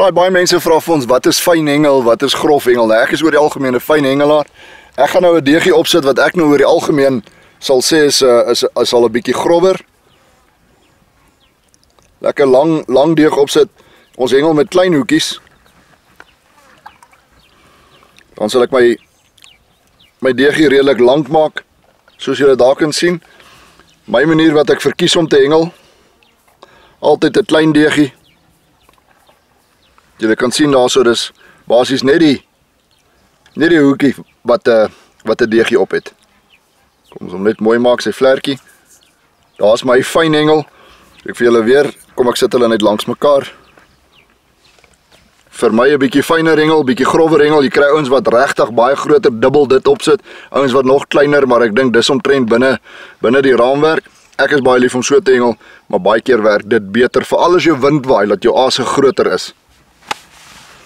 Baie mense vra vir ons wat is fyn hengel, wat is grof hengel. Nou, ek is oor die algemeen 'n fyn hengelaar. Ek gaan nou 'n deegie opsit wat ek nou oor die algemeen sal sê is al 'n bietjie growwer. Lekker lang deeg opsit. Ons hengel met klein hoekies. Dan sal ek my deegie redelik lank maak, soos julle daar kan sien. My manier wat ek verkies om te hengel, altyd 'n klein deegie. Julle kan sien daarso, dis basies net die hoekie wat 'n deegie op het. Kom ons hom net mooi maak, sy vlerkie. Daar's my fyn hengel. Ek vir julle weer, kom ek sit hulle net langs mekaar. Vir my 'n bietjie fyner hengel, bietjie grower hengel. Jy kry ouens wat regtig baie groter dubbel dit opsit, ouens wat nog kleiner, maar ek dink dis omtrent binne die raamwerk. Ek is baie lief om so te hengel, maar baie keer werk dit beter, veral as jou wind waai dat jou ase groter is.